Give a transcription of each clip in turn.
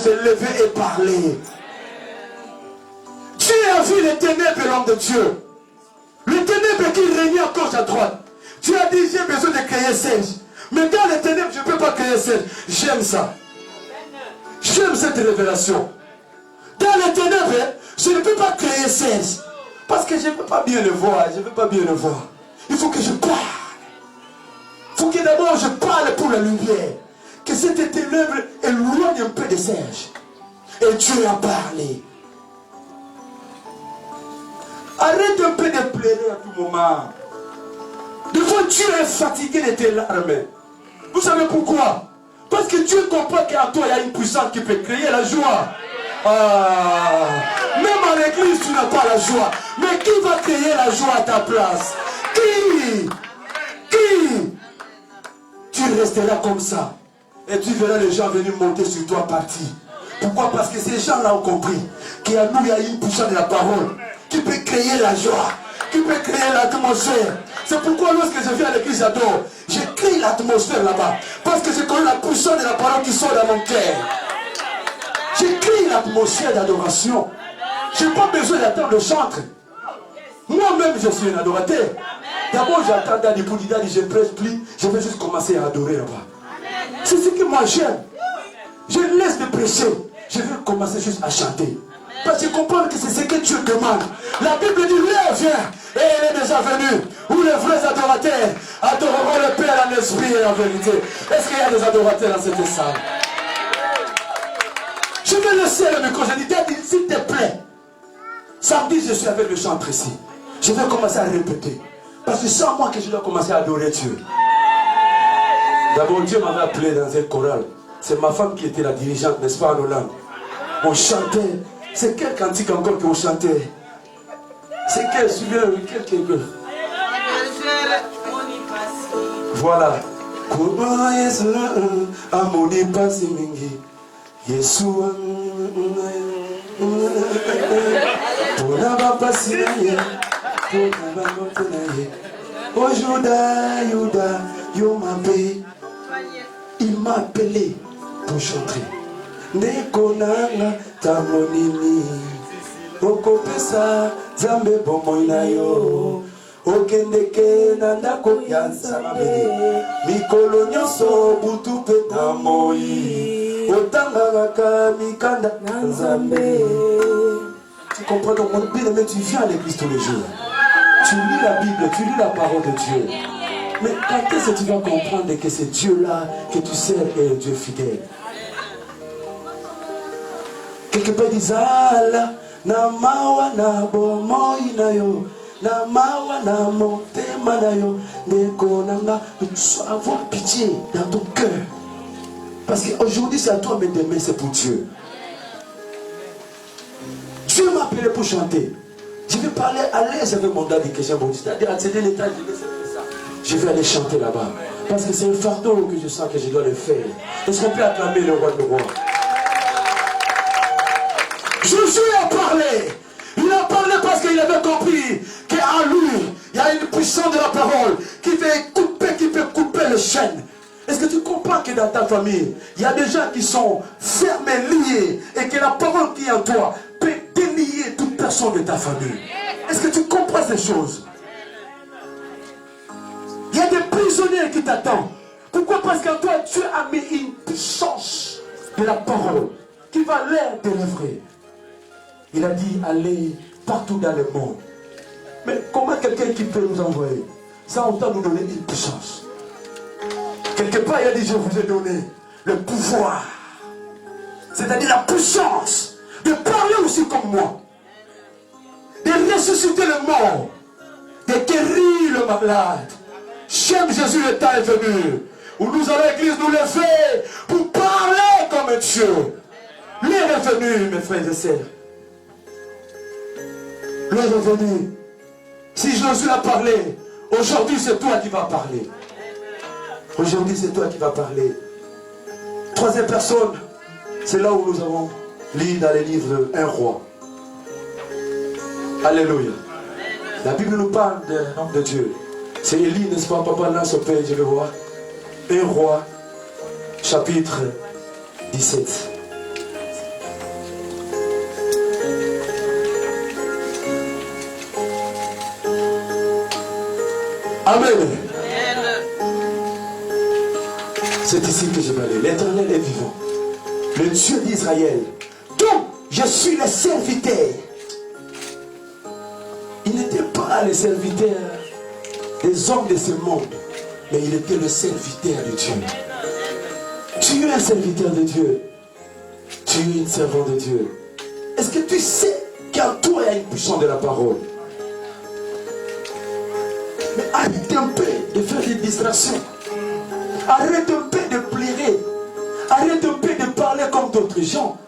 se lever et parler. Dieu a vu les ténèbres de l'homme de Dieu. Les ténèbres qui régnaient à gauche à droite. Dieu a dit, j'ai besoin de créer sage. Mais dans les ténèbres, je ne peux pas créer sage. J'aime ça. J'aime cette révélation. Dans les ténèbres, je ne peux pas créer sage. Parce que je ne peux pas bien le voir. Je ne peux pas bien le voir. Il faut que je parle. Il faut que d'abord je parle pour la lumière. Que cette ténèbre éloigne un peu de Serge. Et Dieu a parlé. Arrête un peu de pleurer à tout moment. Des fois Dieu est fatigué de tes larmes. Vous savez pourquoi? Parce que Dieu comprend qu'en toi il y a une puissance qui peut créer la joie. Même en l'église tu n'as pas la joie. Mais qui va créer la joie à ta place? Qui? Tu resteras comme ça. Et tu verras les gens venir monter sur toi partir. Pourquoi? Parce que ces gens-là ont compris qu'il y a une puissance de la parole qui peut créer la joie, qui peut créer l'atmosphère. C'est pourquoi lorsque je viens à l'église, j'adore. Je crée l'atmosphère là-bas. Parce que je connais la puissance de la parole qui sort dans mon cœur. Je crée l'atmosphère d'adoration. Je n'ai pas besoin d'attendre le chantre. Moi-même, je suis un adorateur. D'abord, j'attends Dani pour dire, je presse plus, je vais juste commencer à adorer là-bas. C'est ce que moi j'aime. Je laisse de prêcher. Je vais commencer juste à chanter. Parce que je comprends que c'est ce que Dieu demande. La Bible dit, l'heure vient et elle est déjà venue. Où les vrais adorateurs adoreront le Père en esprit et en vérité. Est-ce qu'il y a des adorateurs dans cette salle? Je vais laisser le micro. Je dis, s'il te plaît. Samedi, je suis avec le chantre ici. Je vais commencer à répéter. Parce que c'est moi que je dois commencer à adorer Dieu. D'abord, Dieu m'avait appelé dans un choral. C'est ma femme qui était la dirigeante, n'est-ce pas, en Hollande? On chantait. C'est quel cantique encore qu'on chantait? C'est quel, quel. Voilà. Comment est-ce amoni pasi mingi? Yeshua. Pour pasi oh Judas, il m'a appelé pour chanter. Nekonanga tamonini okopesa zambe bomoinayo okendeke nandako yansamabe mikolo nyonso butu pe tamoi otangaka mikanda nzambe. Tu comprends donc, mon bien-aimé, tu viens à l'église tous les jours. Tu lis la Bible, tu lis la parole de Dieu. Mais quand est-ce que tu vas comprendre que c'est Dieu-là que tu sers est un Dieu fidèle? Quelque part, il dit, na mawa na bomoi na yo, na mawa na motema na yo, nekonanga, avoir pitié dans ton cœur. Parce qu'aujourd'hui c'est à toi, mais demain c'est pour Dieu. Dieu m'a appelé pour chanter. Je vais parler à l'aise avec mon daddy que j'ai mon c'est-à-dire accéder à l'état, je vais aller chanter là-bas. Parce que c'est un fardeau que je sens que je dois le faire. Est-ce qu'on peut acclamer le roi de roi? Jésus a parlé. Il a parlé parce qu'il avait compris qu'en lui, il y a une puissance de la parole qui peut couper les chaînes. Est-ce que tu comprends que dans ta famille, il y a des gens qui sont fermés, liés, et que la parole qui est en toi peut délier toute personne de ta famille? Est-ce que tu comprends ces choses? Il y a des prisonniers qui t'attendent. Pourquoi? Parce qu'en toi, Dieu a mis une puissance de la parole qui va les délivrer. Il a dit, allez partout dans le monde. Mais comment quelqu'un qui peut nous envoyer sans autant nous donner une puissance? Quelque part, il a dit, je vous ai donné le pouvoir. C'est-à-dire la puissance de parler aussi comme moi. De ressusciter le mort. De guérir le malade. J'aime Jésus, le temps est venu. Où nous allons à l'église nous lever pour parler comme Dieu. L'heure est venue, mes frères et sœurs. L'heure est venue. Si Jésus a parlé, aujourd'hui c'est toi qui vas parler. Aujourd'hui c'est toi qui vas parler. Troisième personne, c'est là où nous avons lu dans les livres Un roi. Alléluia. La Bible nous parle d'un homme de Dieu. C'est Élie, n'est-ce pas? Papa, là, son père, je vais voir. Un roi, chapitre 17. Amen. C'est ici que je vais aller. L'Éternel est vivant. Le Dieu d'Israël. Donc, je suis le serviteur. Il n'était pas le serviteur des hommes de ce monde, mais il était le serviteur de Dieu. Tu es un serviteur de Dieu. Tu es une servante de Dieu. Est-ce que tu sais qu'en toi il y a une puissance de la parole? Mais arrête un peu de faire des distractions. Arrête un peu de pleurer. Arrête un peu de parler comme d'autres gens.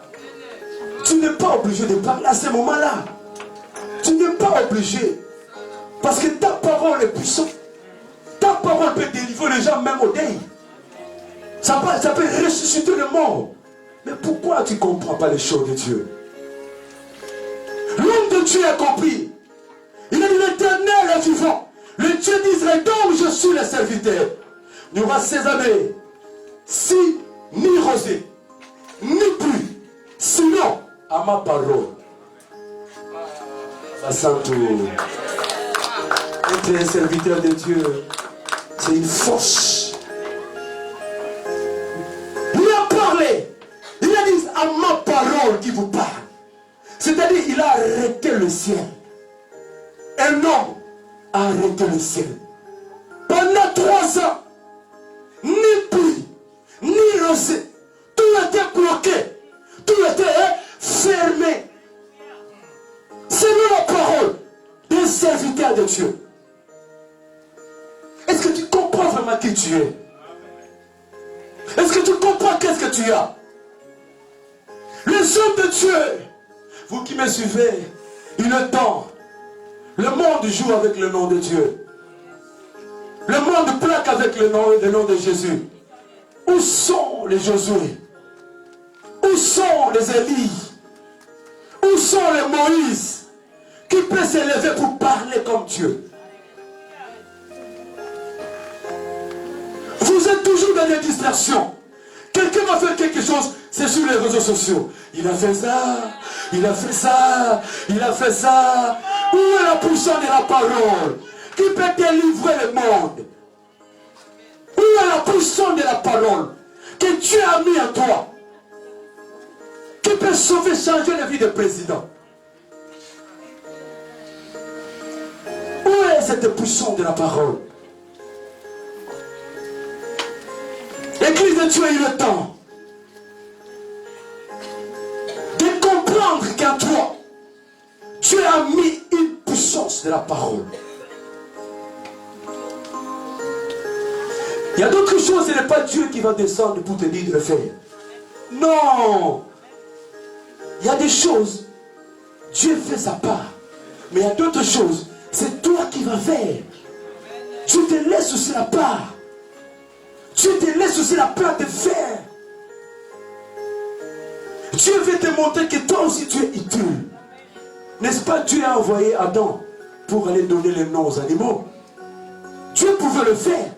Tu n'es pas obligé de parler à ce moment-là. Tu n'es pas obligé. Parce que ta parole est puissante. Ta parole peut délivrer les gens même au deuil. Ça peut ressusciter le mort. Mais pourquoi tu ne comprends pas les choses de Dieu? L'homme de Dieu a compris. Il a dit l'Éternel est vivant. Le Dieu d'Israël, dont je suis le serviteur. Il y aura ces années, si ni rosée, ni pluie, sinon à ma parole. Être un serviteur de Dieu, c'est une force. Il a parlé. Il a dit à ma parole qui vous parle. C'est-à-dire il a arrêté le ciel. Un homme a arrêté le ciel. Pendant 3 ans, ni pluie, ni rosée, tout était bloqué, tout était fermé. Selon la parole d'un serviteur de Dieu. Est-ce que tu comprends vraiment qui tu es? Est-ce que tu comprends qu'est-ce que tu as? Les hommes de Dieu, vous qui me suivez, il est temps. Le monde joue avec le nom de Dieu. Le monde plaque avec le nom de Jésus. Où sont les Josué? Où sont les Élie? Où sont les Moïse qui peuvent s'élever pour parler comme Dieu? Vous êtes toujours dans les distractions. Quelqu'un va faire quelque chose, c'est sur les réseaux sociaux. Il a fait ça, il a fait ça, il a fait ça. Où est la puissance de la parole qui peut délivrer le monde? Où est la puissance de la parole que Dieu a mis en toi, qui peut sauver, changer la vie des présidents? Où est cette puissance de la parole? L'église de Dieu a eu le temps de comprendre qu'en toi, Dieu a mis une puissance de la parole. Il y a d'autres choses, ce n'est pas Dieu qui va descendre pour te dire de le faire. Non. Il y a des choses, Dieu fait sa part. Mais il y a d'autres choses, c'est toi qui vas faire. Tu te laisses aussi la part. Tu te laisses aussi la part de faire. Dieu veut te montrer que toi aussi tu es utile. N'est-ce pas, Dieu a envoyé Adam pour aller donner les noms aux animaux. Dieu pouvait le faire.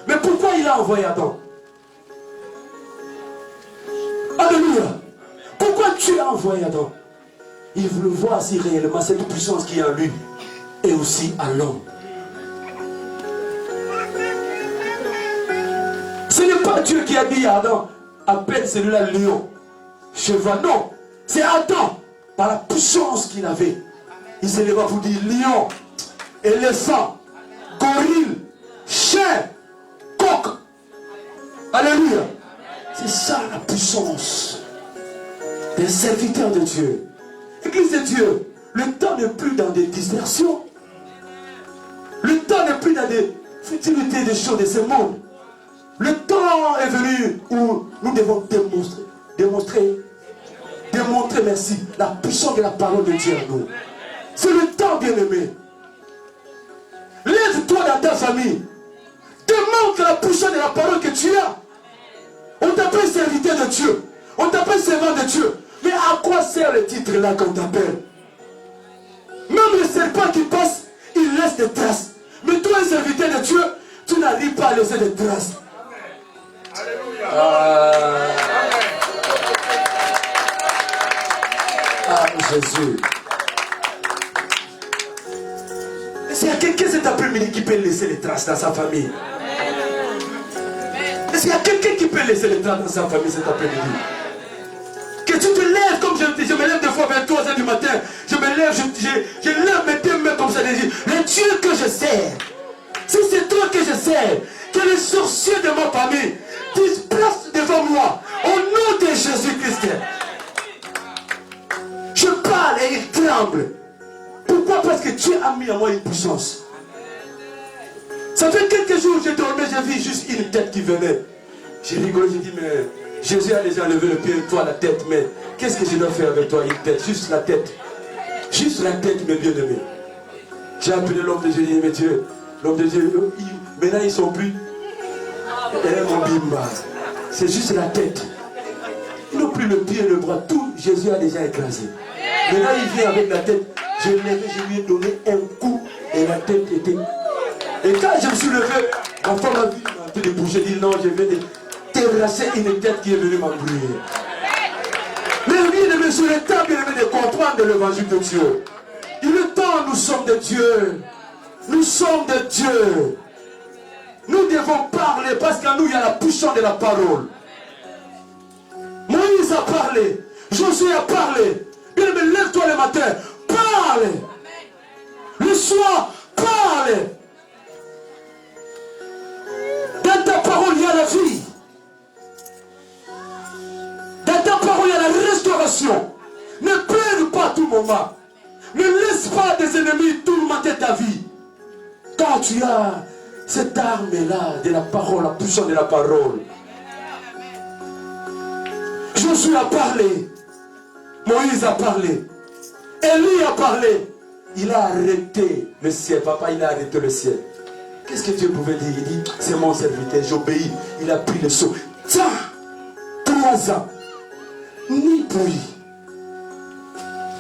Mais pourquoi il a envoyé Adam? Alléluia. Pourquoi Dieu a envoyé Adam? Il voulait voir si réellement cette puissance qui est en lui est aussi à l'homme. Ce n'est pas Dieu qui a dit à Adam, appelle celui-là lion, cheval. Non, c'est Adam, par la puissance qu'il avait. Il se leva pour dire lion, éléphant, gorille, chien, coq. Alléluia. C'est ça la puissance des serviteurs de Dieu. Église de Dieu, le temps n'est plus dans des dispersions. Le temps n'est plus dans des futilités des choses de ce monde. Le temps est venu où nous devons démontrer, merci, la puissance de la parole de Dieu en nous. C'est le temps, bien-aimé. Lève-toi dans ta famille. Démontre la puissance de la parole que tu as. On t'appelle serviteur de Dieu. On t'appelle servant de Dieu. Mais à quoi sert le titre là qu'on t'appelle? Même le serpent qui passe, il laisse des traces. Mais toi, un serviteur de Dieu, tu n'arrives pas à laisser des traces. Jésus. S'il y a quelqu'un cet après-midi qui peut laisser les traces dans sa famille. Est-ce qu'il y a quelqu'un qui peut laisser les traces dans sa famille cet après-midi? Que tu te lèves comme je me lève des fois vers 3 h du matin. Je me lève, je lève mes deux mains comme ça. Je dis, le Dieu que je sers, si c'est toi que je sers, que les sorciers de ma famille dispersent devant moi, au nom de Jésus-Christ. Je parle et il tremble. Pourquoi? Parce que Dieu a mis en moi une puissance. Ça fait quelques jours que je dormais, j'ai vu juste une tête qui venait. J'ai rigolé, j'ai dit, mais Jésus a déjà levé le pied, toi la tête, mais qu'est-ce que je dois faire avec toi? Une tête, juste la tête. Juste la tête, mes bien-aimés. J'ai appelé l'homme de Dieu, j'ai dit, mais Dieu, l'homme de Dieu, maintenant ils sont plus. Mon bimba. C'est juste la tête. Ils n'ont plus le pied et le bras, tout Jésus a déjà écrasé. Maintenant il vient avec la tête. Je l'ai levé, je lui ai donné un coup et la tête était. Et quand je me suis levé, ma femme a vu un peu de bouger, dit non, je vais terrasser une tête qui est venue m'embrouiller. Mais lui, sur le temps, bien aimé, de comprendre l'évangile de Dieu. Il est temps, nous sommes de Dieu. Nous sommes de Dieu. Nous devons parler parce qu'en nous, il y a la puissance de la parole. Moïse a parlé. Josué a parlé. Bien aimé, lève-toi le matin. Parle. Le soir, parle. Dans ta parole, il y a la vie. Dans ta parole, il y a la restauration. Ne pleure pas à tout moment. Ne laisse pas des ennemis tourmenter ta vie. Quand tu as cette arme-là de la parole, la puissance de la parole. Josué a parlé. Moïse a parlé. Élie a parlé. Il a arrêté le ciel. Papa, il a arrêté le ciel. Qu'est-ce que Dieu pouvait dire? Il dit, c'est mon serviteur, j'obéis. Il a pris le seau. Tiens, 3 ans, ni pluie.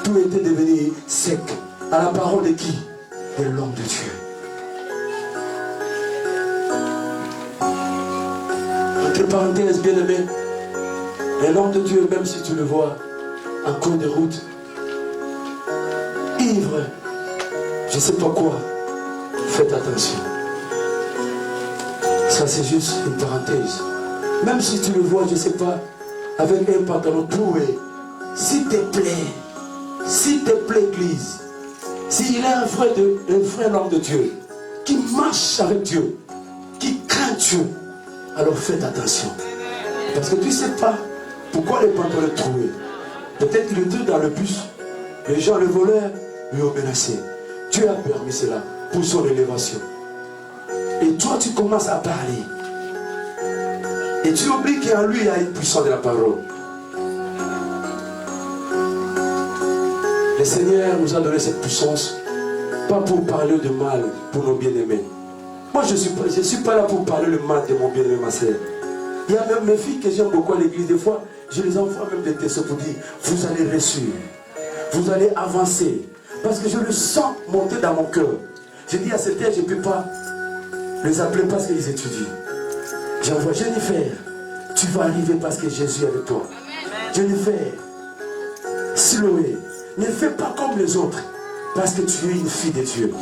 Tout était devenu sec. À la parole de qui? De l'homme de Dieu. Entre parenthèses, bien-aimé, et l'homme de Dieu, même si tu le vois en cours de route, ivre, je ne sais pas quoi, faites attention. Ça, c'est juste une parenthèse. Même si tu le vois, je ne sais pas, avec un pantalon troué, s'il te plaît, Église, s'il est un vrai homme de Dieu, qui marche avec Dieu, qui craint Dieu, alors faites attention. Parce que tu ne sais pas pourquoi les pantalons troués. Peut-être qu'il était dans le bus, les gens, le voleur, lui ont menacé. Dieu a permis cela pour son élévation. Et toi, tu commences à parler. Et tu oublies qu'en lui, il y a une puissance de la parole. Le Seigneur nous a donné cette puissance, pas pour parler de mal pour nos bien-aimés. Moi, je ne suis pas là pour parler le mal de mon bien-aimé, ma sœur. Il y a même mes filles que j'aime beaucoup à l'église. Des fois, je les envoie même des textes pour dire, vous allez réussir, vous allez avancer. Parce que je le sens monter dans mon cœur. Je dis à certains, je ne peux pas les appeler parce qu'ils étudient. J'envoie Jennifer, tu vas arriver parce que Jésus est avec toi. Jennifer, Siloé, ne fais pas comme les autres parce que tu es une fille de Dieu.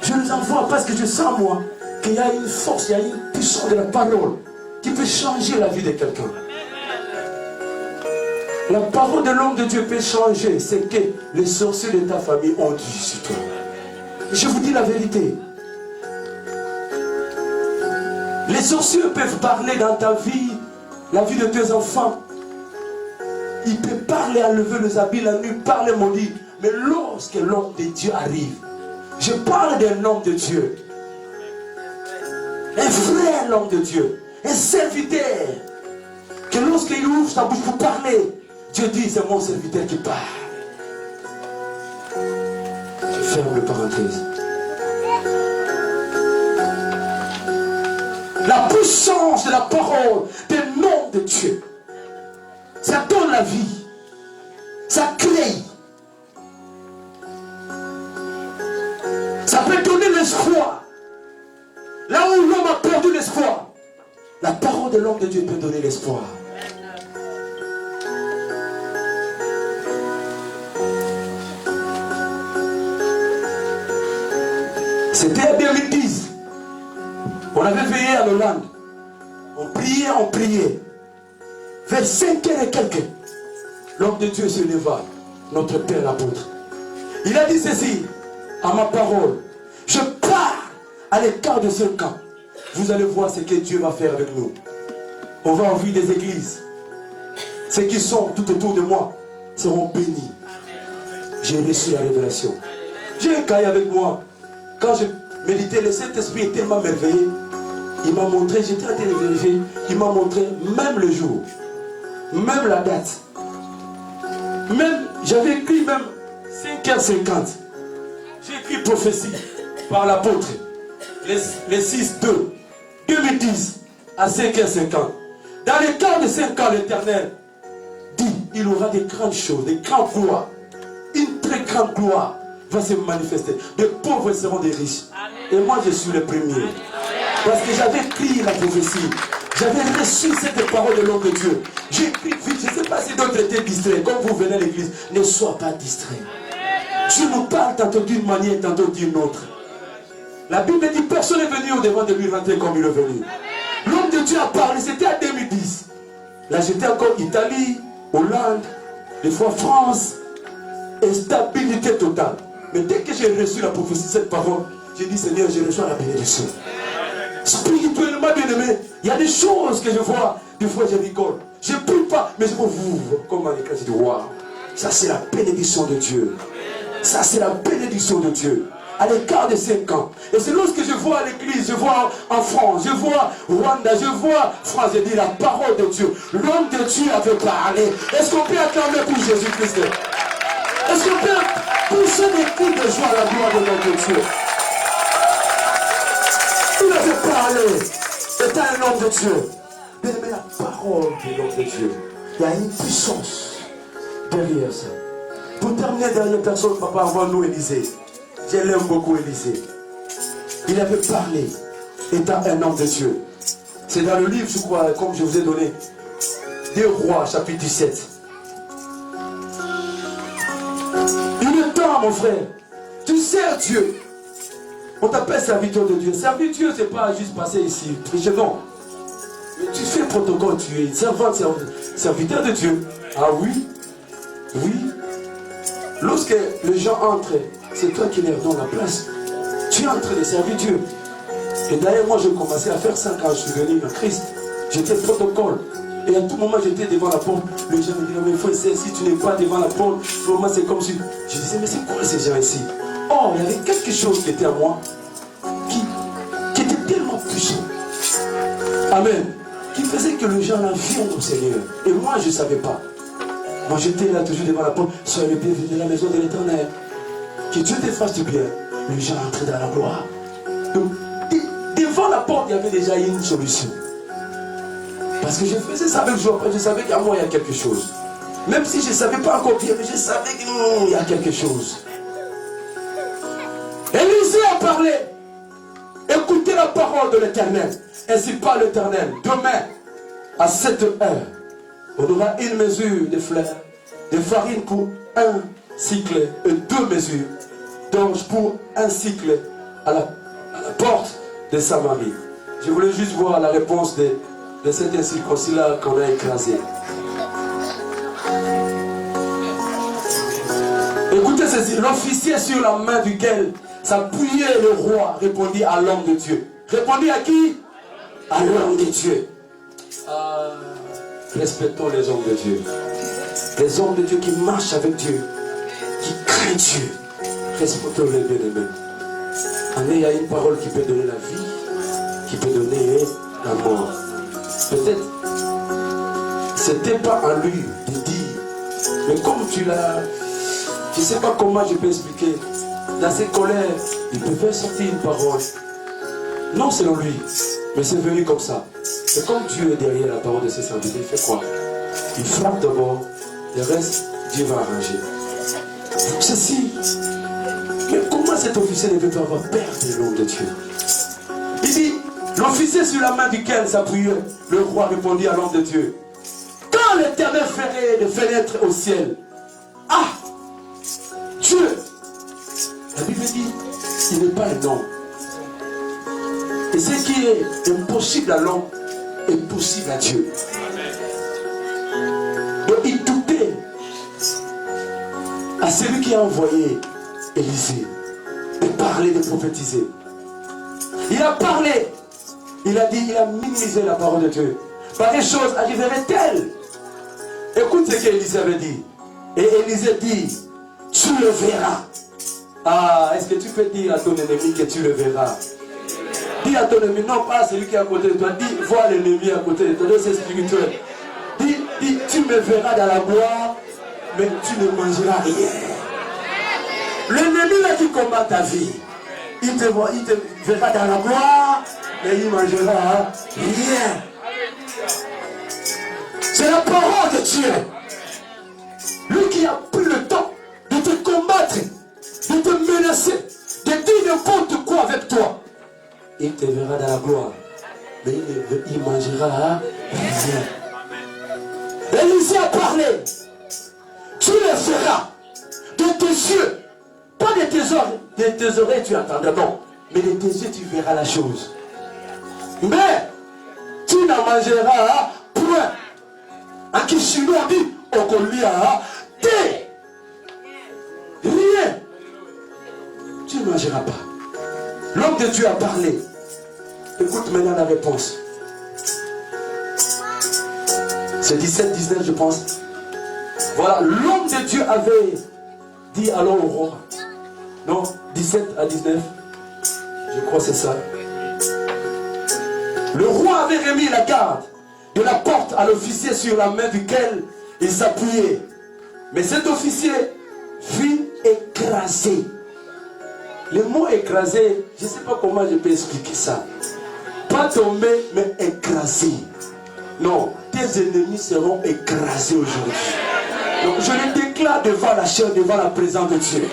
Je les envoie parce que je sens moi qu'il y a une force, il y a une puissance de la parole qui peut changer la vie de quelqu'un. La parole de l'homme de Dieu peut changer. C'est que les sorciers de ta famille ont dit sur toi. Je vous dis la vérité. Les sorciers peuvent parler dans ta vie, la vie de tes enfants. Ils peuvent parler, enlever les habits la nuit, parler maudit. Mais lorsque l'homme de Dieu arrive, je parle d'un homme de Dieu. Un frère homme de Dieu. Un serviteur. Que lorsqu'il ouvre sa bouche pour parler, Dieu dit, c'est mon serviteur qui parle. Je ferme le parenthèse. La puissance de la parole des noms de Dieu. Ça donne la vie. Ça crée. Ça peut donner l'espoir. Là où l'homme a perdu l'espoir, la parole de l'homme de Dieu peut donner l'espoir. C'était en 2010. On avait veillé à Hollande. On priait. Vers 5 heures et quelques, l'homme de Dieu se leva, notre Père l'apôtre. Il a dit ceci, à ma parole, je pars à l'écart de ce camp. Vous allez voir ce que Dieu va faire avec nous. On va ouvrir des églises. Ceux qui sont tout autour de moi seront bénis. J'ai reçu la révélation. J'ai un cahier avec moi. Quand je méditais, le Saint-Esprit est tellement merveilleux. Il m'a montré, j'étais en train de vérifier, il m'a montré même le jour, même la date. Même, j'avais écrit même 5h50. J'ai écrit prophétie par l'apôtre. Les 6-2, 2010 à 5h50. Dans les cas de 5 ans, l'Éternel dit, il aura des grandes choses, des grandes gloires. Une très grande gloire va se manifester. Les pauvres seront des riches. Et moi, je suis le premier. Parce que j'avais écrit la prophétie. J'avais reçu cette parole de l'homme de Dieu. J'ai écrit vite. Je ne sais pas si d'autres étaient distraits. Quand vous venez à l'église, ne sois pas distrait. Dieu nous parle tantôt d'une manière, tantôt d'une autre. La Bible dit, personne n'est venu au devant de lui rentrer comme il est venu. L'homme de Dieu a parlé, c'était en 2010. Là, j'étais encore Italie, Hollande, des fois France, et stabilité totale. Mais dès que j'ai reçu la prophétie, cette parole, j'ai dit, Seigneur, je reçois la bénédiction. Spirituellement, bien aimé, il y a des choses que je vois, des fois je rigole. Je ne prie pas, mais je vois vous, comme à l'écran, je dis, waouh, ça c'est la bénédiction de Dieu. Ça c'est la bénédiction de Dieu. À l'écart de 5 ans. Et c'est lorsque je vois à l'église, je vois en France, je vois Rwanda, je vois France, je dis la parole de Dieu. L'homme de Dieu avait parlé. Est-ce qu'on peut acclamer pour Jésus-Christ? Est-ce qu'on peut pousser des cris de joie à la gloire de notre Dieu? Il avait parlé. C'était un homme de Dieu. Bien aimé, la parole de l'homme de Dieu. Il y a une puissance derrière ça. Pour terminer, dernière personne, papa, avant nous, Élisée. Je l'aime beaucoup, Élisée. Il avait parlé, étant un homme de Dieu. C'est dans le livre, je crois, comme je vous ai donné, des Rois, chapitre 17. Une temps, mon frère, tu sers Dieu. On t'appelle serviteur de Dieu. Servir Dieu, c'est pas juste passer ici, tricher, non. Mais tu fais protocole, tu es servant, serviteur de Dieu. Ah oui, oui. Lorsque les gens entrent, c'est toi qui leur donnes la place. Tu es en train de servir Dieu. Et d'ailleurs, moi, j'ai commencé à faire ça quand je suis venu en Christ. J'étais protocole. Et à tout moment, j'étais devant la porte. Les gens me disaient, mais frère, si tu n'es pas devant la porte, pour moi, c'est comme si... Je disais, mais c'est quoi ces gens ici? Or, il y avait quelque chose qui était à moi, qui était tellement puissant. Amen. Qui faisait que les gens viennent au Seigneur. Et moi, je ne savais pas. Moi, j'étais là toujours devant la porte. Soyez le bienvenu de la maison de l'Éternel. Que Dieu te fasse du bien. Les gens entraient dans la gloire. Donc, devant la porte, il y avait déjà une solution. Parce que je faisais ça avec joie. Je savais qu'à moi, il y a quelque chose. Même si je ne savais pas encore bien, mais je savais qu'il y a quelque chose. Élisée a parlé. Écoutez la parole de l'Éternel. Ainsi parle l'Éternel. Demain, à 7 heures, on aura une mesure de fleurs, de farine pour 1 cycle et 2 mesures d'orge pour 1 cycle à la porte de Samarie. Je voulais juste voir la réponse de cet incirconcis-là qu'on a écrasé. Écoutez ceci, l'officier sur la main duquel s'appuyait le roi répondit à l'homme de Dieu. Répondit à qui? À l'homme de Dieu. Respectons les hommes de Dieu. Les hommes de Dieu qui marchent avec Dieu, qui craignent Dieu. Respectons-les, bien-aimés. Il y a une parole qui peut donner la vie, qui peut donner la mort. Peut-être, c'était pas à lui de dire, mais comme tu l'as, je ne sais pas comment je peux expliquer, dans ses colères, il devait sortir une parole. Non selon lui, mais c'est venu comme ça. Et comme Dieu est derrière la parole de ses serviteurs, il fait quoi? Il frappe d'abord, le reste, Dieu va arranger. Ceci, mais comment cet officier ne peut pas avoir peur de l'homme de Dieu? Il dit, l'officier sur la main duquel s'appuyait, le roi répondit à l'homme de Dieu. Quand l'Éternel ferait des fenêtres au ciel, ah, Dieu, la Bible dit, il n'est pas un homme Et ce qui est impossible à l'homme est possible à Dieu. Donc il doutait à celui qui a envoyé Élisée de parler, de prophétiser. Il a parlé. Il a dit, il a minimisé la parole de Dieu. Par des choses arriveraient-elles. Écoute ce qu'Élisée avait dit. Et Élisée dit, tu le verras. Ah, est-ce que tu peux dire à ton ennemi que tu le verras? Dis à ton ennemi, non pas celui qui est à côté de toi. Dis, vois l'ennemi à côté de toi. C'est spirituel. Dis, tu me verras dans la gloire, mais tu ne mangeras rien. L'ennemi là qui combat ta vie, il te verra dans la gloire, mais il ne mangera rien. C'est la parole de Dieu. Lui qui a pris le temps de te combattre, de te menacer, de dire n'importe quoi avec toi. Il te verra dans la gloire, mais il ne mangera rien. Élisée a parlé. Tu le feras de tes yeux, pas de tes oreilles tu entendras, non, mais de tes yeux tu verras la chose. Mais tu n'en mangeras point. En Kishino on dit, Okolia, rien. Tu ne mangeras pas. L'homme de Dieu a parlé. Écoute maintenant la réponse. C'est 17-19 je pense. Voilà, l'homme de Dieu avait dit alors au roi. Non, 17 à 19. Je crois que c'est ça. Le roi avait remis la garde de la porte à l'officier sur la main duquel il s'appuyait. Mais cet officier fut écrasé. Le mot écrasé, je ne sais pas comment je peux expliquer ça. Pas tombé, mais écrasé. Non, tes ennemis seront écrasés aujourd'hui. Donc je le déclare devant la chair, devant la présence de Dieu,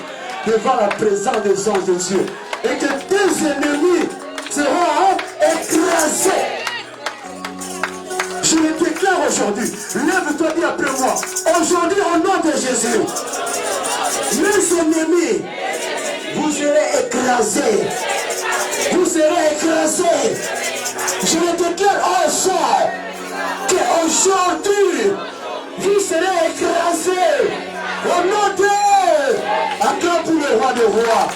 devant la présence des anges de Dieu, et que tes ennemis seront écrasés. Je le déclare aujourd'hui. Lève-toi, dis après moi. Aujourd'hui, au nom de Jésus, mes ennemis, vous serez écrasés. Vous serez écrasés. Je le déclare ensemble qu'aujourd'hui, vous serez écrasés. Au nom de acclame pour le roi des rois.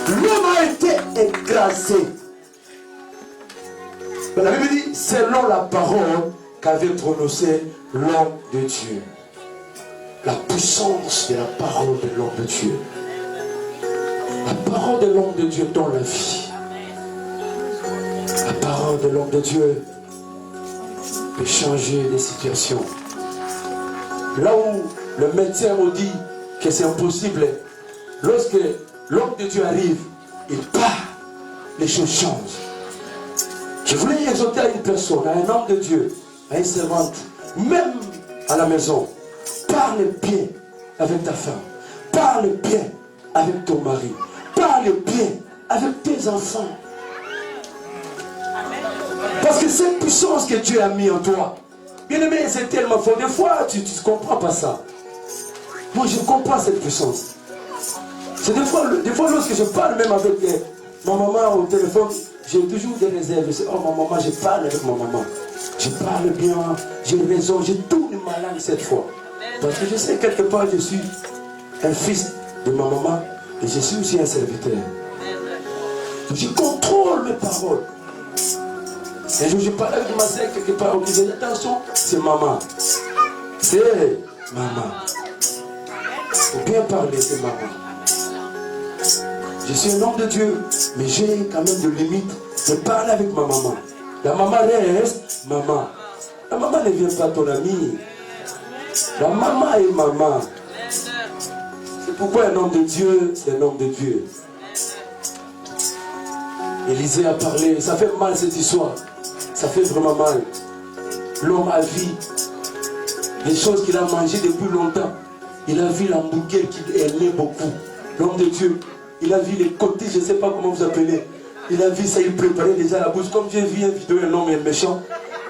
L'homme a été écrasé. La Bible dit, selon la parole qu'avait prononcée l'homme de Dieu. La puissance de la parole de l'homme de Dieu. La parole de l'homme de Dieu dans la vie. La parole de l'homme de Dieu peut changer les situations. Là où le médecin nous dit que c'est impossible, lorsque l'homme de Dieu arrive, il part, les choses changent. Je voulais exhorter à une personne, à un homme de Dieu, à une servante, même à la maison. Parle bien avec ta femme. Parle bien avec ton mari. Parle bien avec tes enfants. Parce que cette puissance que Dieu a mis en toi, bien aimé, c'est tellement fort. Des fois, tu ne comprends pas ça. Moi, je comprends cette puissance. C'est des fois, lorsque je parle même avec ma maman au téléphone, j'ai toujours des réserves. Je sais, oh, ma maman, je parle avec ma maman. Je parle bien, j'ai raison, je tourne ma langue cette fois. Parce que je sais quelque part, je suis un fils de ma maman et je suis aussi un serviteur. Je contrôle mes paroles. Un jour, je parle avec ma soeur quelque part, je dis attention, c'est maman. C'est maman. Il faut bien parler, c'est maman. Je suis un homme de Dieu, mais j'ai quand même des limites de parler avec ma maman. La maman reste maman. La maman ne vient pas ton ami. La maman est maman. C'est pourquoi un homme de Dieu, c'est un homme de Dieu. Élisée a parlé, ça fait mal cette histoire. Ça fait vraiment mal. L'homme a vu des choses qu'il a mangées depuis longtemps. Il a vu l'hamburger qu'il aimait beaucoup. L'homme de Dieu, il a vu les côtés, je ne sais pas comment vous appelez. Il a vu ça, il préparait déjà la bouche. Comme j'ai vu une vidéo, un homme méchant,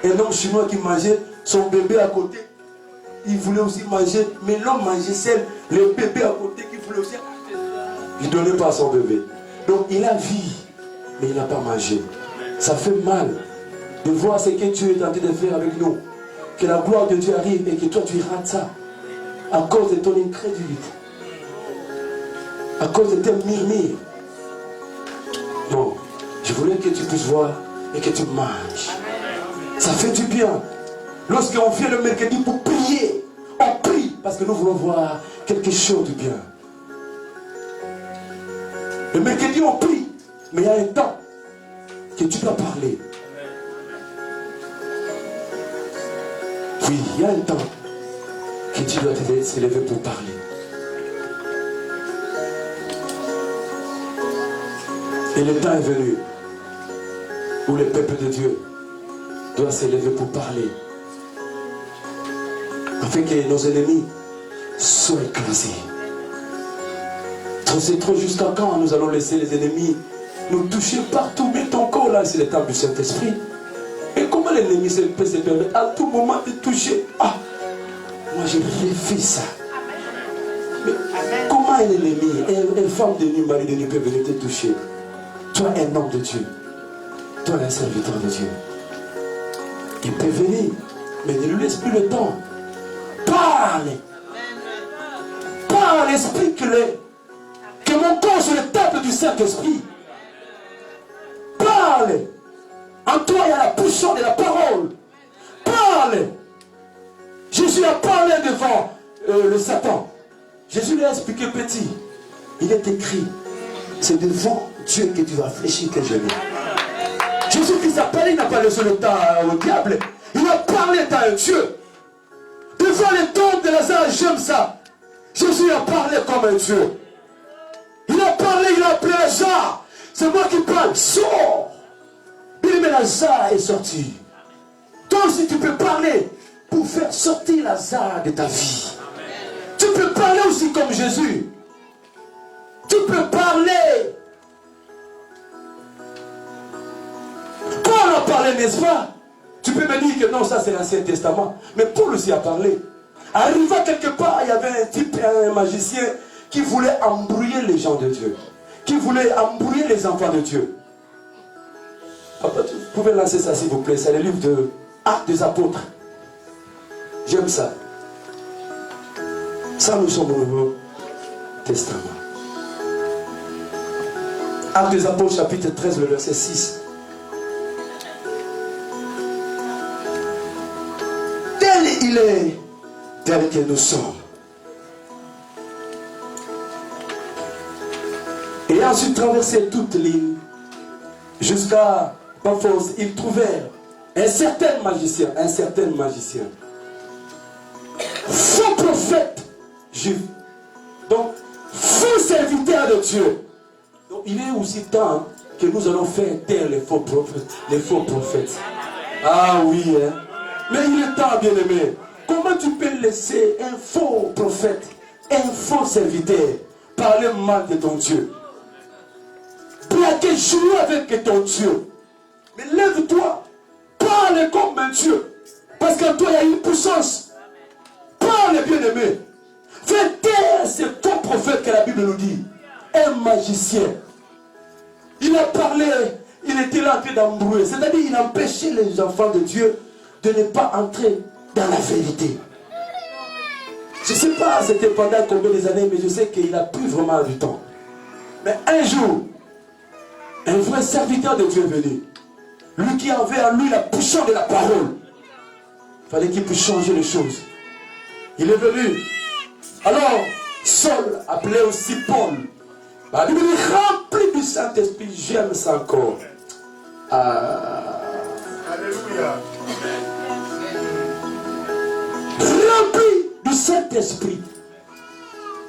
un homme chinois qui mangeait son bébé à côté. Il voulait aussi manger, mais l'homme mangeait seul. Le bébé à côté qui voulait aussi. Il ne donnait pas à son bébé. Donc il a vie, mais il n'a pas mangé. Ça fait mal de voir ce que Dieu est en train de faire avec nous. Que la gloire de Dieu arrive et que toi tu rates ça. À cause de ton incrédulité. À cause de tes murmures. Non, je voulais que tu puisses voir et que tu manges. Ça fait du bien. Lorsqu'on vient le mercredi pour prier, on prie parce que nous voulons voir quelque chose de bien. Le mercredi on prie, mais il y a un temps que tu dois parler. Oui, il y a un temps que tu dois s'élever pour parler. Et le temps est venu où le peuple de Dieu doit s'élever pour parler. Afin que nos ennemis soient écrasés. C'est trop jusqu'à quand nous allons laisser les ennemis nous toucher partout. Mais ton corps là, c'est le temple du Saint-Esprit. Et comment l'ennemi peut se permettre à tout moment de toucher? Ah, moi je refuse ça. Mais comment un ennemi, une femme de nuit, mari de nuit peut venir te toucher? Toi un homme de Dieu, toi un serviteur de Dieu. Il peut venir, mais ne lui laisse plus le temps. Parle. Parle, explique-le. Que mon corps soit le temple du Saint-Esprit. Parle. En toi, il y a la puissance de la parole. Parle. Jésus a parlé devant le Satan. Jésus lui a expliqué petit. Il est écrit, c'est devant Dieu que tu vas fléchir tes genoux. Jésus-Christ a parlé, il n'a pas laissé le temps au diable. Il a parlé à un Dieu. Devant les tombes de Lazare, j'aime ça. Jésus a parlé comme un Dieu. Il a parlé, il a appelé Lazare. C'est moi qui parle. Sors. Mais Lazare est sorti. Toi aussi tu peux parler pour faire sortir Lazare de ta vie. Tu peux parler aussi comme Jésus. Tu peux parler. Paul a parlé, n'est-ce pas? Tu peux me dire que non, ça c'est l'Ancien Testament. Mais Paul aussi a parlé. Arriva quelque part, il y avait un type, un magicien qui voulait embrouiller les gens de Dieu. Qui voulait embrouiller les enfants de Dieu. Papa, vous pouvez lancer ça s'il vous plaît. C'est le livre de Actes des Apôtres. J'aime ça. Ça, nous sommes au Nouveau Testament. Actes des Apôtres, chapitre 13, le verset 6. Tel il est, tel que nous sommes. Et ensuite traversé toute l'île jusqu'à Paphos, ils trouvèrent un certain magicien, faux prophète juif, donc faux serviteur de Dieu. Donc il est aussi temps que nous allons faire taire les faux prophètes. Ah oui, hein? Mais il est temps, bien aimé. Comment tu peux laisser un faux prophète, un faux serviteur parler mal de ton Dieu? Plaquer, jouer avec ton Dieu. Mais lève-toi, parle comme un Dieu. Parce qu'en toi il y a une puissance. Parle, bien aimé. Fais taire ce faux prophète que la Bible nous dit. Un magicien. Il a parlé, il était là en train d'embrouiller. C'est-à-dire il empêchait les enfants de Dieu de ne pas entrer dans la vérité. Je ne sais pas c'était pendant combien d'années, mais je sais qu'il a pris vraiment du temps. Mais un jour, un vrai serviteur de Dieu est venu. Lui qui avait en lui la puissance de la parole. Il fallait qu'il puisse changer les choses. Il est venu. Alors, Saul, appelé aussi Paul, la Bible est rempli du Saint-Esprit. J'aime ça encore. Alléluia. Rempli du Saint-Esprit.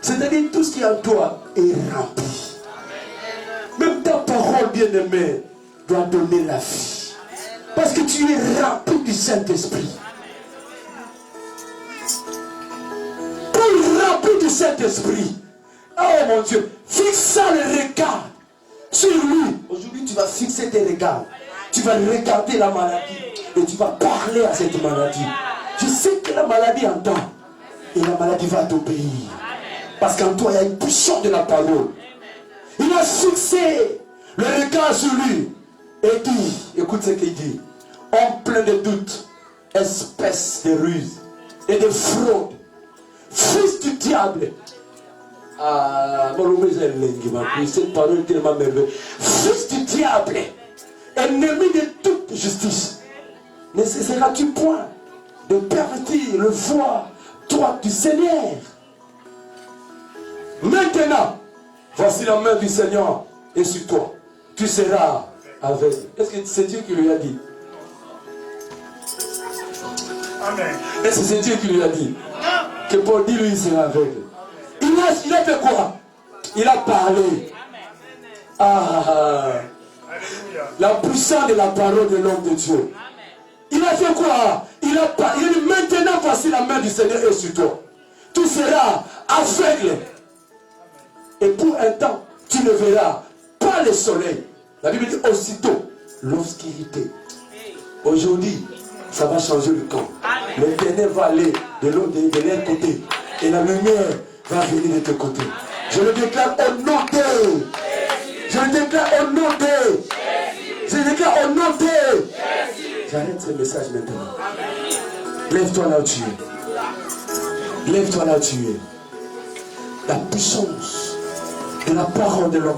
C'est-à-dire tout ce qui est en toi est rempli. Même ta parole bien-aimée doit donner la vie. Parce que tu es rempli du Saint-Esprit. Pour rempli du Saint-Esprit. Oh mon Dieu, fixe le regard sur lui. Aujourd'hui tu vas fixer tes regards. Tu vas regarder la maladie et tu vas parler à cette maladie. Je sais que la maladie entend et la maladie va t'obéir. Parce qu'en toi il y a une puissance de la parole. Il va fixer le regard sur lui et dit, écoute ce qu'il dit, en plein de doutes, espèce de ruse et de fraude, fils du diable. Ah, cette parole est tellement merveilleuse. Fils du diable, ennemi de toute justice, ne cesseras-tu point de pervertir le voie droite du Seigneur? Maintenant, voici la main du Seigneur est sur toi. Tu seras avec. Est-ce que c'est Dieu qui lui a dit? Amen. Est-ce que c'est Dieu qui lui a dit? Que Paul dit lui il sera aveugle. Il a fait quoi? Il a parlé. Ah, la puissance de la parole de l'homme de Dieu. Il a fait quoi? Il a dit maintenant voici la main du Seigneur est sur toi. Tu seras aveugle. Et pour un temps, tu ne verras pas le soleil. La Bible dit aussitôt l'obscurité. Aujourd'hui, ça va changer le camp. Le ténèbre va aller de l'autre côté. Et la lumière va venir de ton côté. Je le déclare au nom de. Je le déclare au nom de. Je le déclare au nom de. J'arrête ce message maintenant. Lève-toi là où tu es. Lève-toi là où tu es. La puissance de la parole de l'homme.